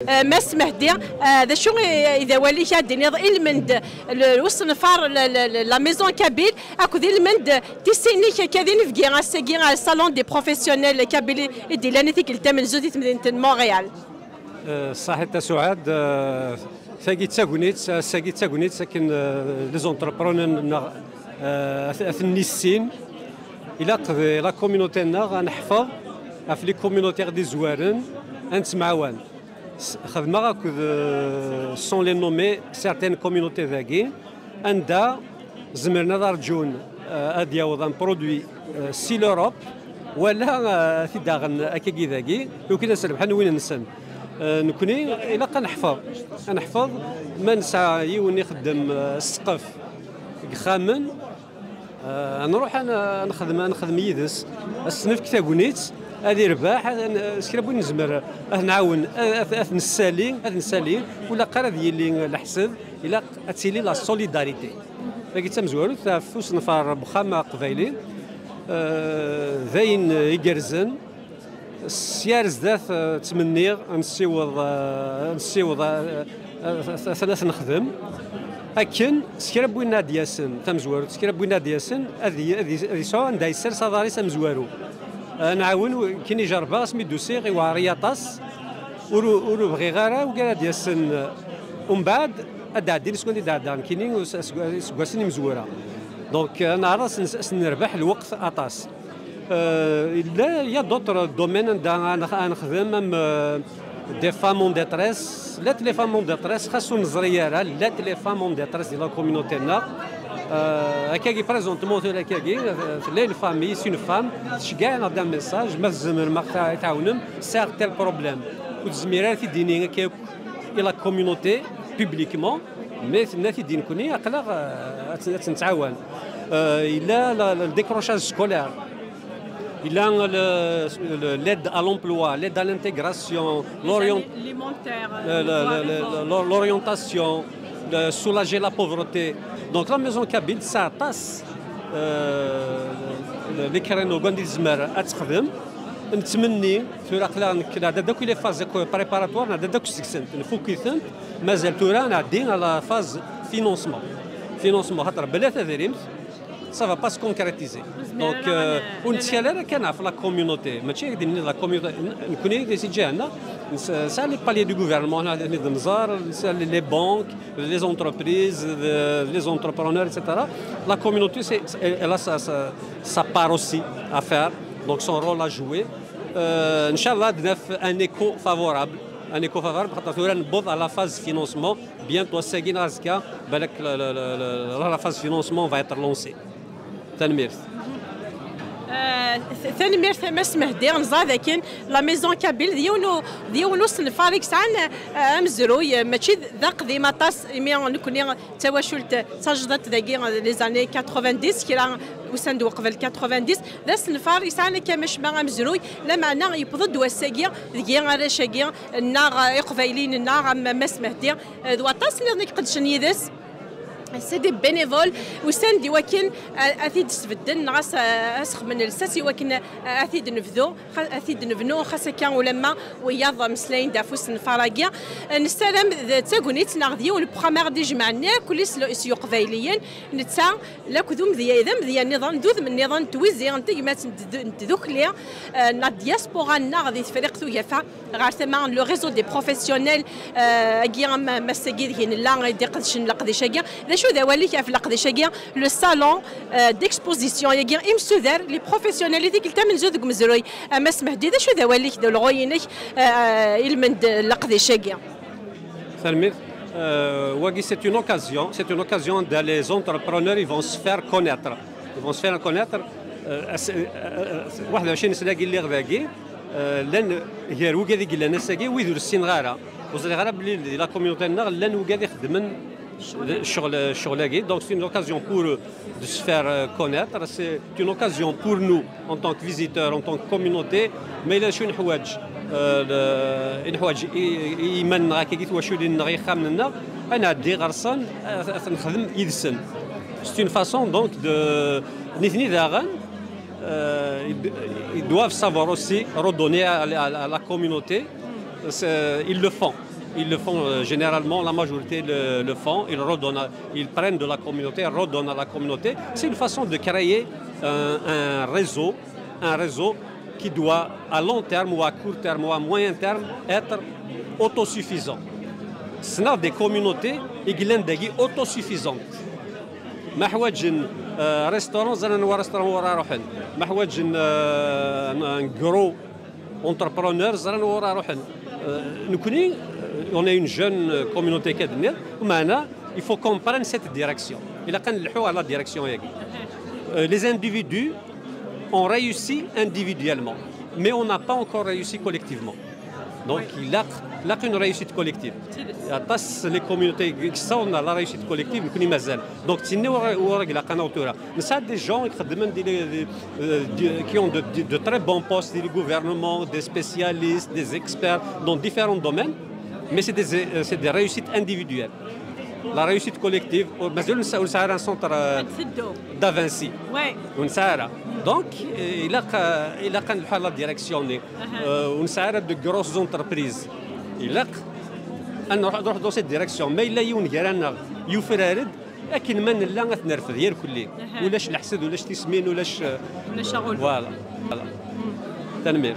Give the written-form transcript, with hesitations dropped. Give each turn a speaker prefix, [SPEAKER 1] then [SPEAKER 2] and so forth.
[SPEAKER 1] ماس مهدي ذا شو اذا ولي شادني المند وصل فار لا ميزون كابيل اكو ذي المند تسيني كذين في غاسكي على الصالون دي بروفيسيونيل كابيل يدي لاني تيكلت من زوديت مدينه مونريال.
[SPEAKER 2] صحيح سعاد ساقي تاغونيت ساكن لي زونتربرونور النيسين الى لا كوميونيتي غنحفظ في لي كوميونيتير دي زوارن انتمعوان خدمه هاكد سون لي نومي سيرتين كوميونيتي ذاكي عندها زمرنا نرجون ادياوض ان برودوي سي لوروب ولا في داغن اكاكي ذاكي وكذا سربحان وين نسن نكوني الى نحفظ ما نسعى وني خدم السقف خامن نروح انا نخدم يدس السنف كتاكونيت هذه رباح سكرابون نزمر نعاون نسالي ولا قرا ديالي الحسد الى تسيلي لا سوليداريتي باقي تمزورو فوس نفار بخام قبايلي ذاين يقرزن السيار زداث تمنيغ نسيوض ثلاث نخدم لكن سكرابوينا دياسن تمزورو سكرابوينا دياسن هذه سواء عندها يسر صداري تمزورو نعاون كيني جربا سميتو سيغي وعرياطاس ورو بغي غارة وقال دياسن ومن بعد ادعدين سكون دعدان كيني سكواسني مزوره دونك انا راس نربح الوقت اطاس لا يا دوطر دومين انا نخدم دي فامون ديتريس لا لي فامون ديتريس خاصو نزرياره لا لي فامون ديتريس ديال لا كوميونيتينا هكاكي بريزونتمون هكاكي في لي فامي سي اون فام تشكاع نعطيها ميساج ما الزمر ما تعاونم سيغ تيل بروبليم وتزميرات تيديني هكاك الى كوميونيتي بوبليكمون مي ناتي دين كوني اقلا تنتعاون الى الديكروشاج سكولير الى l'aide à l'emploi, l'aide à l'intégration, l'orientation, soulager la pauvreté. Donc la maison Kabyle ça tasse اللي كرينو غاندي الزمر اتخدم نتمني تورا قلا كلا داك لي فاز بريباراتوار داك سكسنت نفوكيثن مازال تورا نعدي على فاز فينونسمون خاطر بلا تدريم ça va pas se concrétiser. Donc ونتسالر كان في لا كوميونيتي ماشي ديالنا لا كوميونيتي نكوني دي جانا سال لي بالي دو غوفرنمون هذا نزار سال لي بانك لي زونتربريز لي زونتربرونور ايتترا لا كوميونيتي سي elle a sa part aussi à faire donc son rôle à jouer ان شاء الله دناف ان ايكو فافورابل خاطر ثورا نبوض على فاز فينونسمون بيانتو ساكين راسكا بالك لا فاز فينونسمون va être lancée تنميرث
[SPEAKER 1] ثاني ميرث مس مهدي نزا لكن لا ميزون كابيل ديونو سنفاريك سان امزروي ماشي ذاق ديما طاس مي نكوني تواشلت سجدت ذاكي لي زاني 90 كي وسندو قبل 90 ذا سنفار يسعنا كمش ما امزروي لا معنى يبضد وساقي ذكي على شاقي النار يقفايلين النار مس مهدي ذو طاس اللي قدشن يدس سي دي بينيفول وساندي ولكن اثيد تبدل ناس اسخ من الساسي ولكن اثيد نفنو خاصه كان ولما وياض مسلاين دافوس نفراقيا نستلم تاغونيت ناغدي والبروميير دي جمعنا كل سيو قبايليين نتا لا كذوم ذي النظام دوذ من النظام تويزي انت ما تذوكلي نا دياسبورا ناغدي فريق ثويفا غير ثما لو ريزو دي بروفيسيونيل كيام مساكي ذي لا دي قدشن لقدي شاكيا شو ذا ولي في القديشاكيا لو صالون ديكسبوزيسيون ياكي امسودر لي بروفيسيونيل اللي قلت من زود مزروي اما سمهدي ذا شو ذا ولي دو الغوينك المند القديشاكيا
[SPEAKER 2] سلميت واقي سي اون اوكازيون دا لي زونتربرونور ils vont se faire connaître 21 سنه اللي غداكي لان هي وكادي قلنا ناساكي ويدير السين غاره وزري غاره بلي لا كوميونيتي لان وكادي يخدمن sur la guide. Donc c'est une occasion pour eux de se faire connaître, c'est une occasion pour nous en tant que visiteurs, en tant que communauté, mais il y a une حوايج يمن راكي واش اللي نغي خامنا انا دي غرسان نخدم يدسن. C'est une façon donc de نثني داغن ils doivent savoir aussi redonner à la communauté, ils le font. ils le font généralement, la majorité le font, ils prennent de la communauté, redonnent à la communauté. C'est une façon de créer un réseau qui doit à long terme ou à court terme ou à moyen terme être autosuffisant. Ce sont des communautés autosuffisantes. ما حوايج ريستورون زعما نوا ريستورون ورا روحن ما حوايج ان غرو entrepreneurs زعما ورا روحن نكوني on est une jeune communauté كدنا ومعنا il faut qu'on prenne cette direction إلا كنلحوا على direction هذه. Les individus ont réussi individuellement mais on n'a pas encore réussi collectivement. Donc il a une réussite collective. Les communautés qui sont dans la réussite collective, nous connaissons. Donc si nous avons des gens qui ont de très bons postes, des gouvernements, des spécialistes, des experts dans différents domaines, mais c'est des réussites individuelles. La réussite collective, c'est un centre d'Avinci. Donc, il a la direction. On de grosses entreprises. Il a dans cette direction. Mais il y a une يفرد لكن من لا نرفض غير كلي ولاش الحسد ولاش تسمين ولاش
[SPEAKER 1] شغل
[SPEAKER 2] فوالا تنمير